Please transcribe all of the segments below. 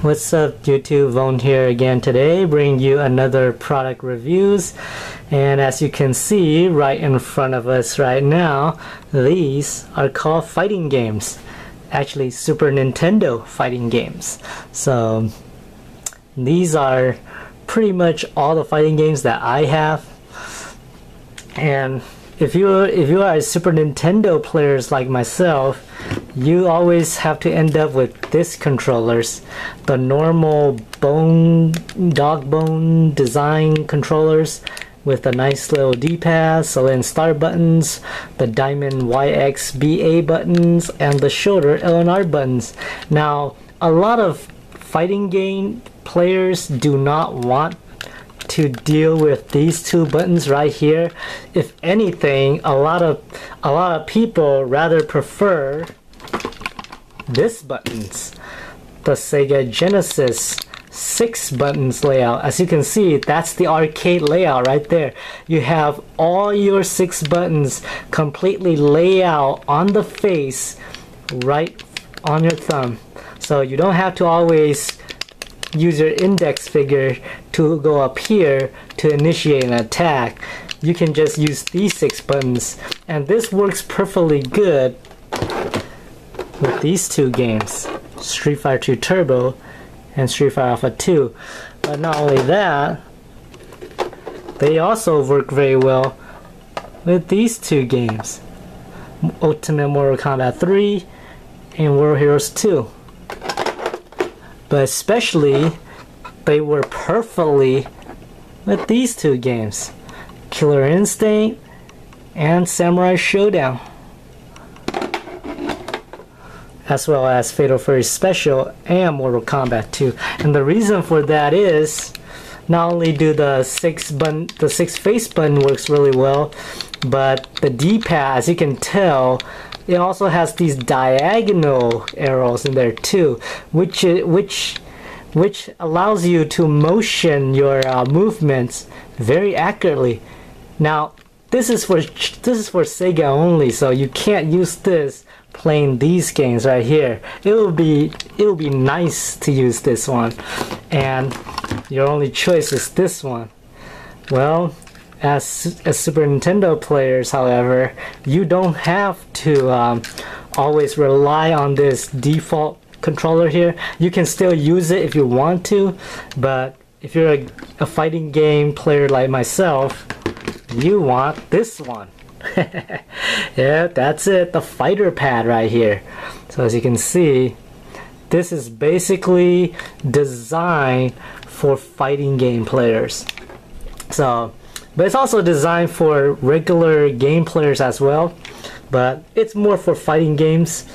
What's up YouTube, Voan here again today, bringing you another product reviews. And as you can see right in front of us right now, these are called fighting games. Actually Super Nintendo fighting games. So these are pretty much all the fighting games that I have. And if you are a Super Nintendo players like myself, you always have to end up with this controllers, the normal dog bone design controllers with a nice little D-pad, select and start buttons, the diamond YXBA buttons, and the shoulder L and R buttons. Now, a lot of fighting game players do not want to deal with these two buttons right here. If anything, a lot of people rather prefer this buttons, the Sega Genesis 6 buttons layout. As you can see, that's the arcade layout right there. You have all your 6 buttons completely lay out on the face right on your thumb, so you don't have to always use your index finger to go up here to initiate an attack. You can just use these 6 buttons, and this works perfectly good with these two games, Street Fighter 2 Turbo and Street Fighter Alpha 2. But not only that, they also work very well with these two games, Ultimate Mortal Kombat 3 and World Heroes 2. But especially, they work perfectly with these two games, Killer Instinct and Samurai Showdown, as well as Fatal Fury Special and Mortal Kombat 2. And the reason for that is, not only do the 6 face button works really well, but the D-pad, as you can tell, it also has these diagonal arrows in there too, which allows you to motion your movements very accurately. Now, this is for Sega only, so you can't use this playing these games right here. It will be nice to use this one, and your only choice is this one. Well, as Super Nintendo players, however, you don't have to always rely on this default controller here. You can still use it if you want to, but if you're a fighting game player like myself, you want this one. Yeah, that's it, the fighter pad right here. So as you can see, this is basically designed for fighting game players. So, but it's also designed for regular game players as well, but it's more for fighting games.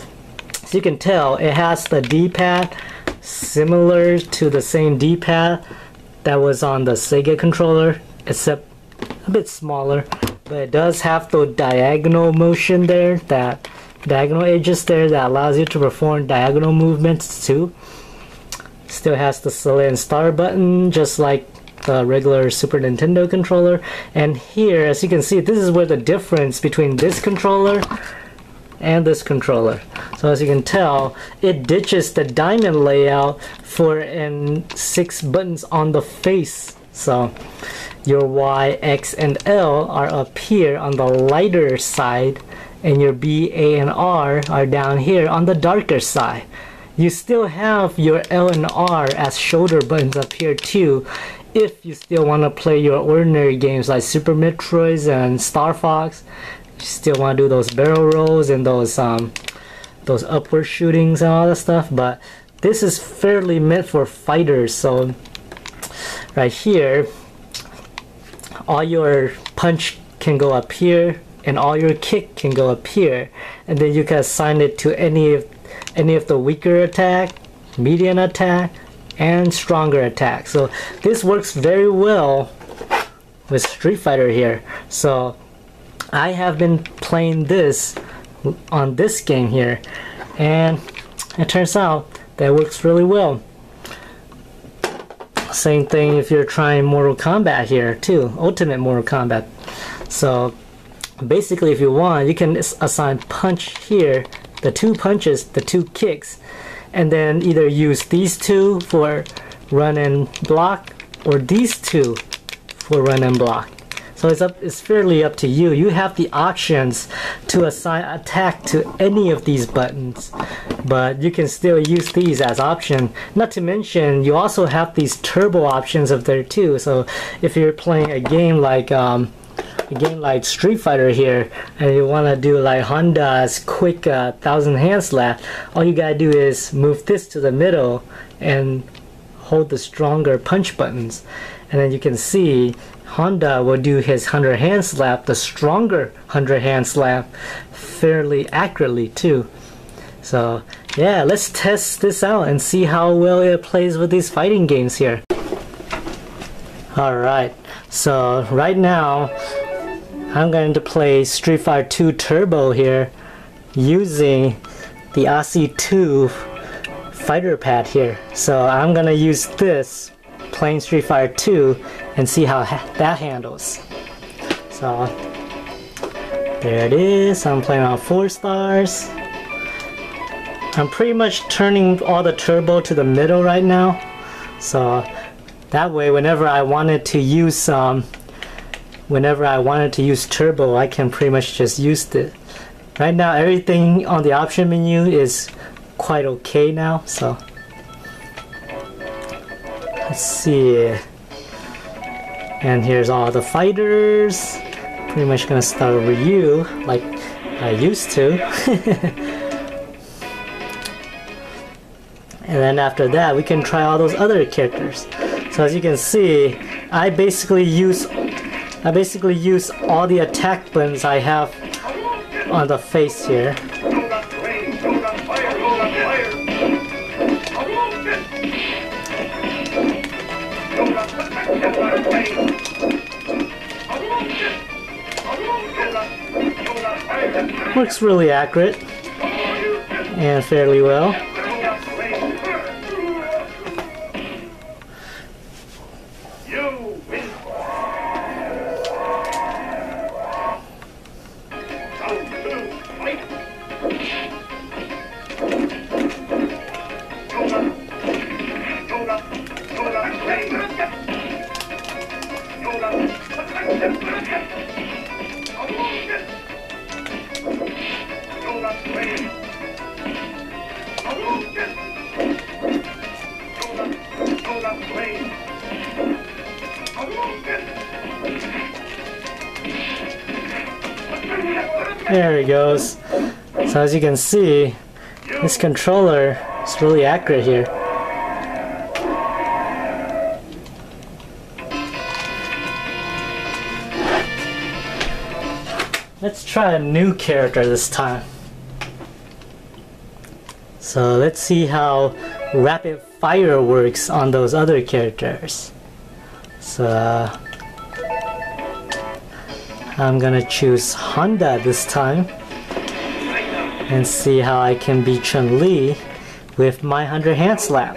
So you can tell it has the D-pad similar to the same D-pad that was on the Sega controller, except a bit smaller. But it does have the diagonal motion there, that diagonal edges there that allows you to perform diagonal movements too. Still has the select and start button, just like the regular Super Nintendo controller. And here, as you can see, this is where the difference between this controller and this controller. So as you can tell, it ditches the diamond layout for 6 buttons on the face. So your Y, X, and L are up here on the lighter side, and your B, A, and R are down here on the darker side. You still have your L and R as shoulder buttons up here too, if you still want to play your ordinary games like Super Metroids and Star Fox. You still want to do those barrel rolls and those upward shootings and all that stuff. But this is fairly meant for fighters. So right here, all your punch can go up here, and all your kick can go up here, and then you can assign it to any of the weaker attack, medium attack, and stronger attack. So this works very well with Street Fighter here. So I have been playing this on this game here, and it turns out that it works really well. Same thing if you're trying Mortal Kombat here too, Ultimate Mortal Kombat. So basically, if you want, you can assign punch here, the 2 punches, the 2 kicks, and then either use these two for run and block, or these two for run and block. So it's fairly up to you. You have the options to assign attack to any of these buttons, but you can still use these as option. Not to mention, you also have these turbo options up there too. So if you're playing a game like Street Fighter here, and you want to do like Honda's quick 1000 hand slap, all you gotta do is move this to the middle and hold the stronger punch buttons, and then you can see Honda will do his 100 hand slap, the stronger 100 hand slap, fairly accurately too. So yeah, let's test this out and see how well it plays with these fighting games here. Alright, so right now I'm going to play Street Fighter 2 Turbo here using the ASCIIWare Fighter Pad here. So I'm going to use this playing Street Fighter 2 and see how that handles. So there it is. I'm playing on 4 stars. I'm pretty much turning all the turbo to the middle right now, so that way whenever I wanted to use turbo, I can pretty much just use it. Right now everything on the option menu is quite okay now, so let's see. And here's all the fighters. Pretty much gonna start with you like I used to. And then after that we can try all those other characters. So as you can see, I basically use all the attack buttons I have on the face here. Works really accurate and fairly well. There he goes. So as you can see, this controller is really accurate here. Let's try a new character this time. So let's see how rapid fire works on those other characters. So I'm gonna choose Honda this time and see how I can beat Chun-Li with my 100 hand slap.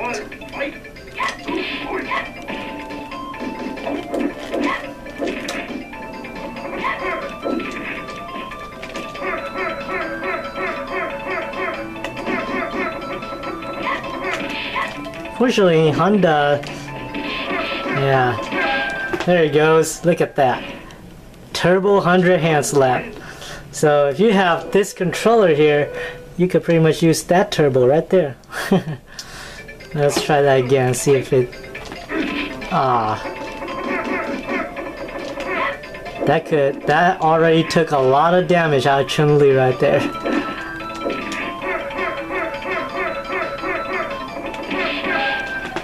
Fortunately, Honda, yeah, there he goes, look at that. Turbo 100 hand slap. So if you have this controller here, you could pretty much use that turbo right there. Let's try that again, see if it... That already took a lot of damage out of Chun-Li right there.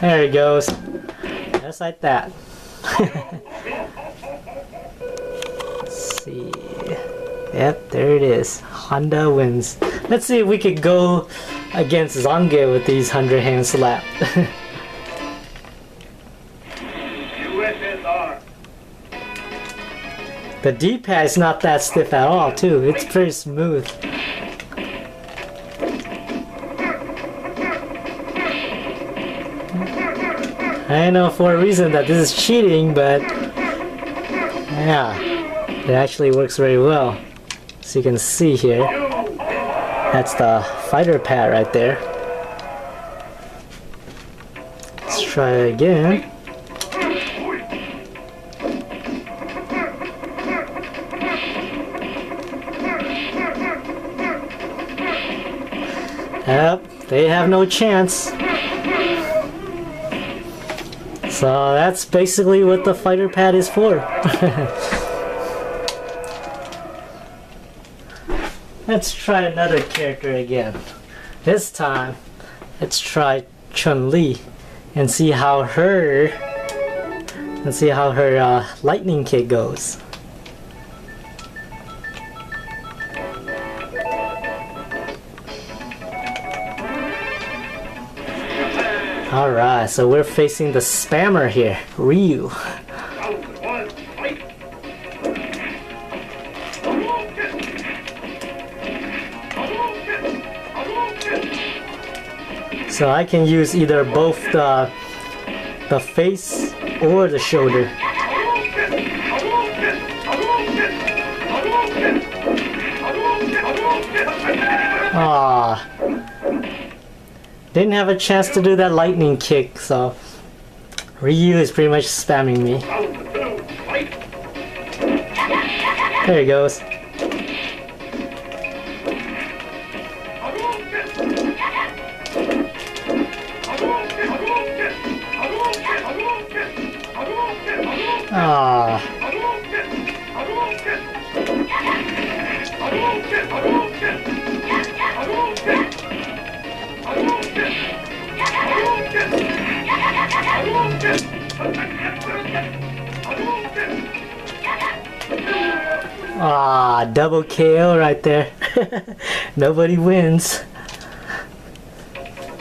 There he goes. Just like that. Let's see. Yep, there it is. Honda wins. Let's see if we could go against Zange with these 100 hand slap. The D-pad is not that stiff at all too. It's pretty smooth. I know for a reason that this is cheating, but yeah, it actually works very well. So you can see here, that's the fighter pad right there. try it again. Yep, they have no chance. So that's basically what the fighter pad is for. Let's try another character again. This time, let's try Chun-Li and see how her lightning kick goes. Alright, so we're facing the spammer here, Ryu. So I can use either both the face or the shoulder. Ah, didn't have a chance to do that lightning kick, so Ryu is pretty much spamming me. There he goes. Ah. Ah, double KO right there. Nobody wins.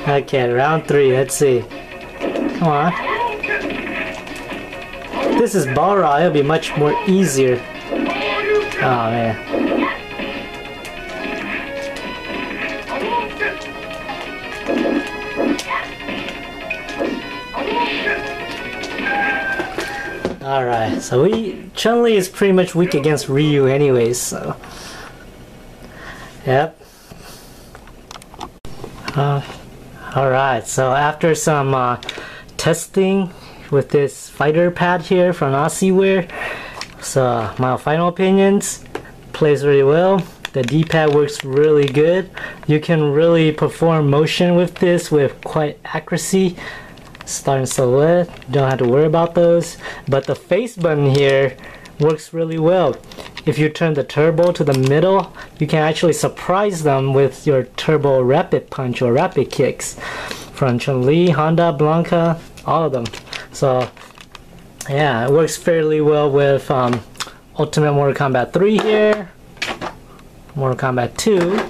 Okay, round 3, let's see. Come on. This is Balrog, it'll be much more easier. Oh man. Alright, so Chun-Li is pretty much weak against Ryu anyways, so. Yep. Alright, so after some testing with this fighter pad here from ASCIIWare, so my final opinions, plays really well. The D-pad works really good. You can really perform motion with this with quite accuracy. Start and silhouette, don't have to worry about those. But the face button here works really well. If you turn the turbo to the middle, you can actually surprise them with your turbo rapid punch or rapid kicks. From Chun-Li, Honda, Blanca, all of them. So yeah, it works fairly well with Ultimate Mortal Kombat 3 here, Mortal Kombat 2,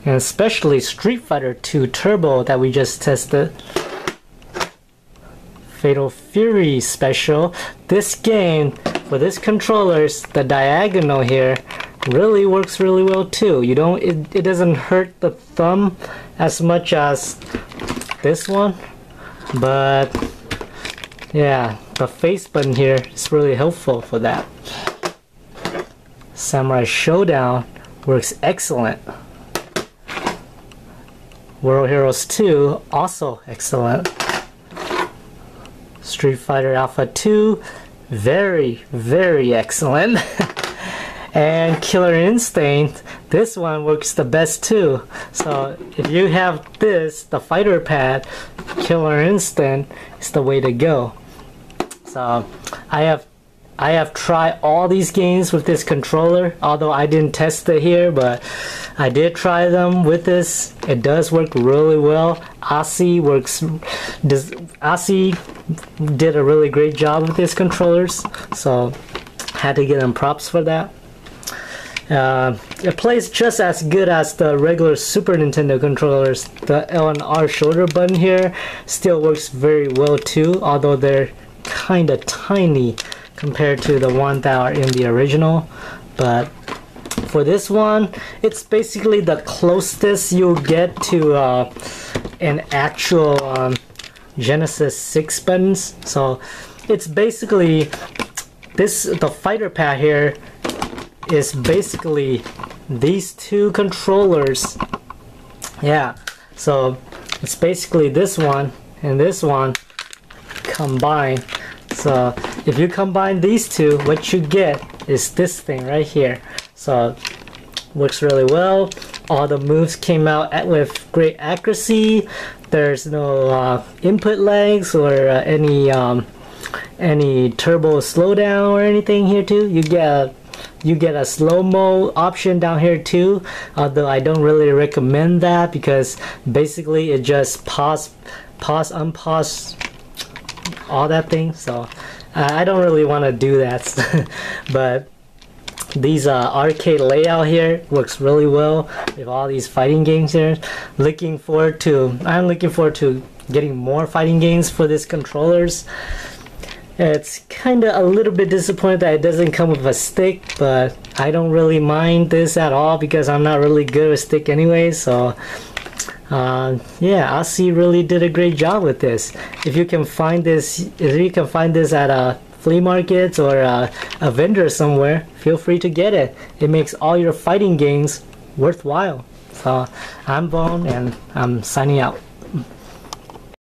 and especially Street Fighter 2 Turbo that we just tested. Fatal Fury Special. This game, for this controllers, the diagonal here really works really well too. It doesn't hurt the thumb as much as this one, but yeah, the face button here is really helpful for that. Samurai Showdown works excellent. World Heroes 2 also excellent. Street Fighter Alpha 2 very, very excellent. And Killer Instinct, this one works the best too. So if you have this, the fighter pad, Killer Instinct is the way to go. So I have tried all these games with this controller, although I didn't test it here, but I did try them with this. It does work really well. ASCII did a really great job with these controllers, so had to give them props for that. It plays just as good as the regular Super Nintendo controllers. The L and R shoulder button here still works very well too, although they're kinda tiny compared to the one that are in the original. But for this one, it's basically the closest you'll get to an actual Genesis 6 buttons. So it's basically the fighter pad here is basically these two controllers. Yeah, so it's basically this one and this one combined. So if you combine these two, what you get is this thing right here. So works really well. All the moves came out with great accuracy. There's no input lags or any turbo slowdown or anything here too. You get a slow-mo option down here too, although I don't really recommend that because basically it just pause, unpause, all that thing. So I don't really want to do that. But these arcade layout here works really well with all these fighting games here. I'm looking forward to getting more fighting games for these controllers. It's kind of a little bit disappointed that it doesn't come with a stick, but I don't really mind this at all because I'm not really good with stick anyway. So yeah, ASCII really did a great job with this. If you can find this at a flea markets or a vendor somewhere, feel free to get it. It makes all your fighting games worthwhile. So I'm Voan and I'm signing out.